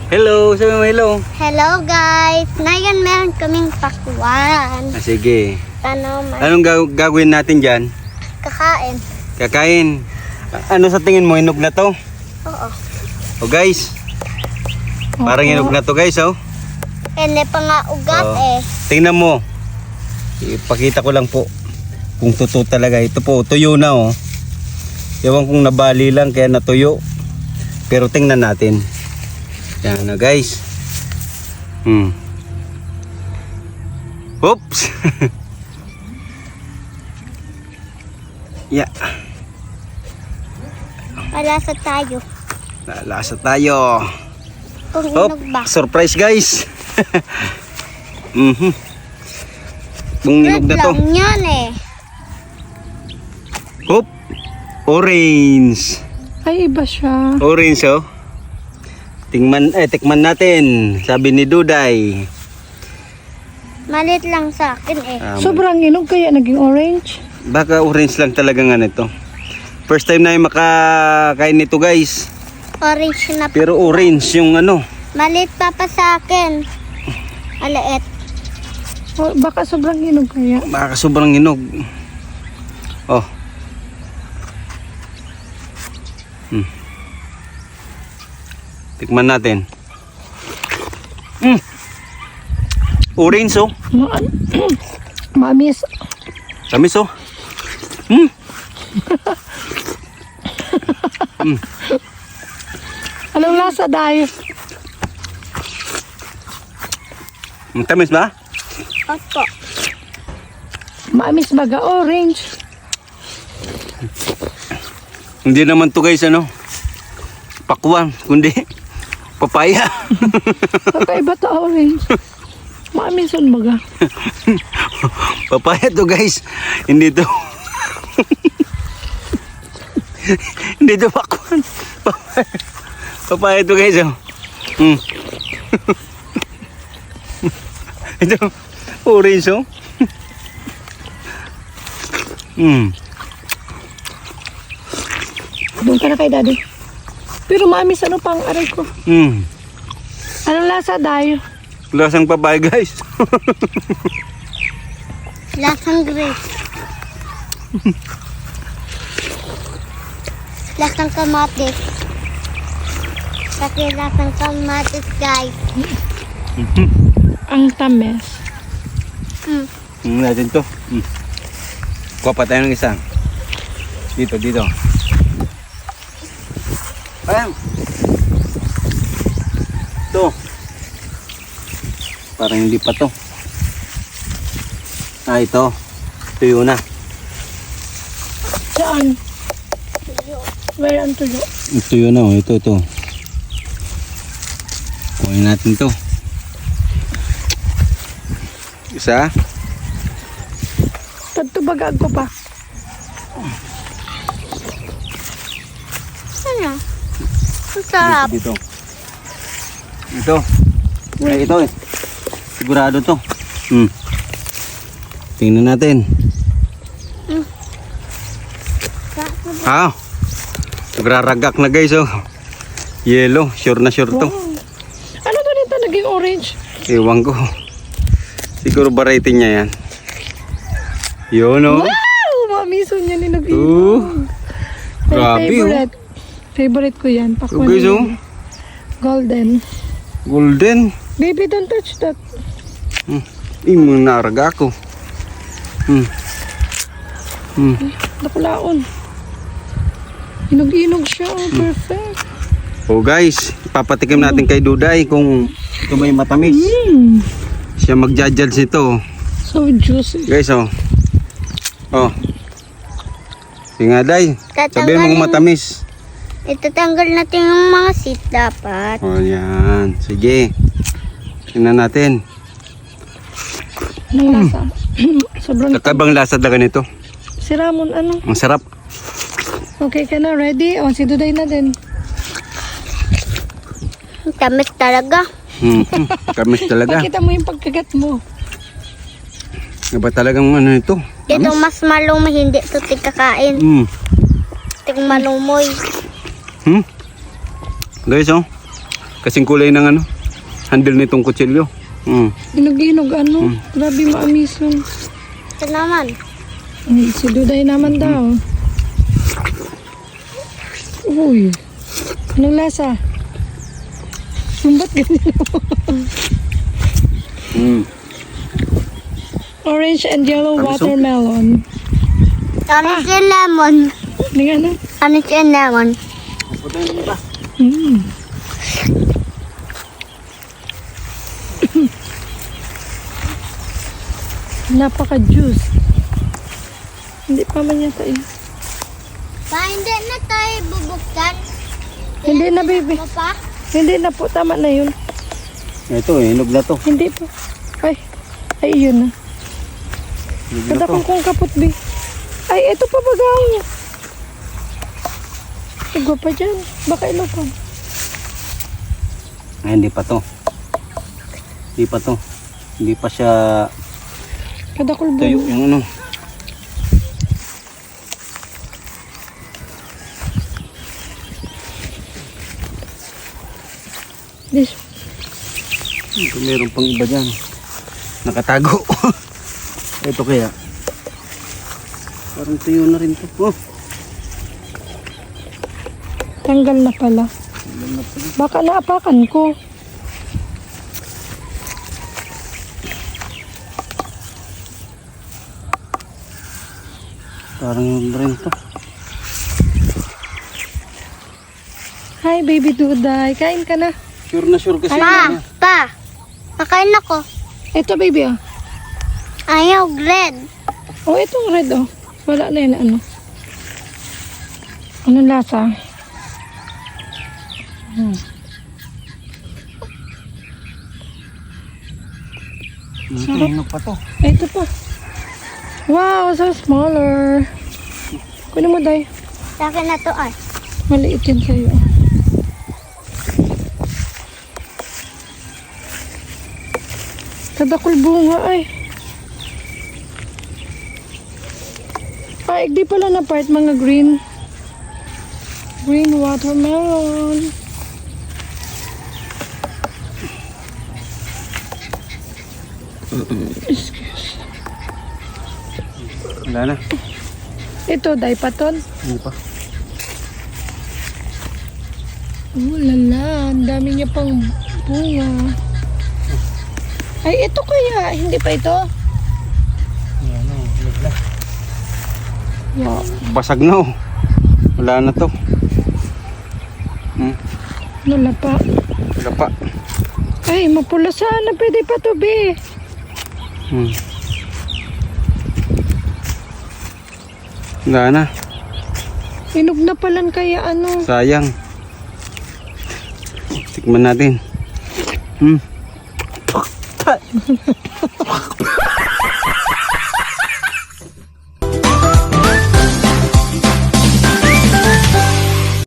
Hello, sabi mo hello. Hello guys! Ngayon meron kaming pakwan. Sige. Tanaman. Anong gagawin natin dyan? Kakain. Kakain. Ano sa tingin mo? Hinog na to? Oo. O guys. Parang hinog na to guys, oh. Hindi pa nga ugat Oh. Tingnan mo. Ipakita ko lang po kung totoo talaga. Ito po, tuyo na, oh. Ewan kung nabali lang kaya natuyo. Pero tingnan natin. Yan na guys. Oops. Yeah. Malasa tayo. Lalasa tayo. Kung Hop, hinog ba? surprise guys. Kung hinog Red na to. lang yan eh. Hop, orange. Ay, iba siya. Orange, oh. Tikman natin. Sabi ni Duday. Malit lang sa akin eh. Sobrang inog kaya naging orange. Baka orange lang talaga nga nito. First time na yung makakain nito guys. Orange na pa. Pero orange yung ano. Malit pa sa akin. Maliit. O, baka sobrang inog kaya. Baka sobrang hinog. Oh. Tikman natin. Orange, oh. Mamis. Tamis, oh. Anong lasa dahil? Tamis ba? Opo. Mamis baga orange. Hindi naman to guys, ano. Pakwan, kundi papaya. Kakaiba to orange. Mamis yun baga. Papaya to guys. Hindi to. Hindi to pakwan. Papaya to guys, oh. Ito, orange, oh. Doon ka na kay daddy. Pero mamis ano pang aray ko? Anong lasa dahil? Lasang papaya guys. Lasang grape. Lasang kamatis. Kasi lasang kamatis guys. Ang tamis. Natin to. Kuha pa tayo ng isa. Dito. Ayan. Ito. Parang hindi pa to. Ito. Tuyo na. Saan? Where ang tuyo? Tuyo na, oh. Ito. Kuhain natin to. Isa. Tagtubagag ko pa. Ano? Ang sarap. Dito. Ito. Ay, ito eh. Sigurado to. Tingnan natin. Ah. Nagraragak na guys, oh. Yellow. Sure na sure to. Ano to nito naging orange? Ewan ko. Siguro variety niya yan. Yun, oh. Wow! Mamiso niya ni Grabe, favorite. Favorite ko yan. So guys, oh. Golden. Golden. Baby, don't touch that. Imo naraga ako. Nakulaon. Inog-inog siya. Oh, perfect. Oh guys, papatikim natin kay Duday kung ito may matamis. Siya mag-judge nito. So juicy. Guys, oh. Oh. Day. Sabihin mo kung matamis. Itatanggal natin yung mga seed dapat. Oh, yan. Sige. Tingnan natin. Anong lasa? Sobrang Kakabang lasa talaga nito. si Ramon, ano? Ang sarap. Okay ka na? Ready? O, si Duday na din. Ang tamis talaga. Tamis talaga. Pakita mo yung pagkagat mo. Iba talagang ano ito. Ito mas malumay, hindi ito tigkakain. Tig malumoy. Guys, oh. Kasing kulay ng ano, handle nitong kutsilyo. Hinog-hinog ano. Grabe maamis yun. Ito naman. Si Duday naman daw. Uy. Anong lasa? Sumbat ganyan. Orange and yellow watermelon. Ano siya lemon? Hindi ano? Ano siya lemon? Napaka-juice. Hindi pa man yata eh. Pa, hindi na tayo bubuksan. Hindi na, baby. Mo pa? Hindi na po. Tama na yun. Ito, hinog na to. Hindi pa. Ay, yun na. Hinog na to. Kadakong kong kapot, be. Ay, ito pa bagaw. Igwa pa dyan. Baka ilokon. Ay, hindi pa to. Hindi pa to. Hindi pa siya Kadakol tuyo buo. yung ano. This. Ito, meron pang iba dyan. Nakatago. Ito kaya. Parang tuyo na rin to. Oh. Tanggal na pala. Baka naapakan ko. Parang yun rin to. Hi, baby Duday. Kain ka na. Sure na sure kasi. Pa, pa. Makain ako. Ito, baby, oh. Ayaw, red. Oh, itong red, oh. Wala na yun, ano. Anong lasa? Hinog pa to. Ito pa. Wow, so smaller. Kunin mo, Day. Sa akin na to ay. Maliit yun sa'yo. Kadakol bunga ay. Ay, di pala na part mga green. Green watermelon. Wala na. Ito, daipaton. Hindi pa. Oh, lala. Ang dami niya pang bunga. Ay, ito kaya. Hindi pa ito. Yan o. Hinog na. Yeah. Basag na oh. Wala na to. Wala pa. Wala pa. Ay, mapula sana. Pwede pa to, be. Wala na. Inog na palan kaya ano. Sayang. Tikman natin.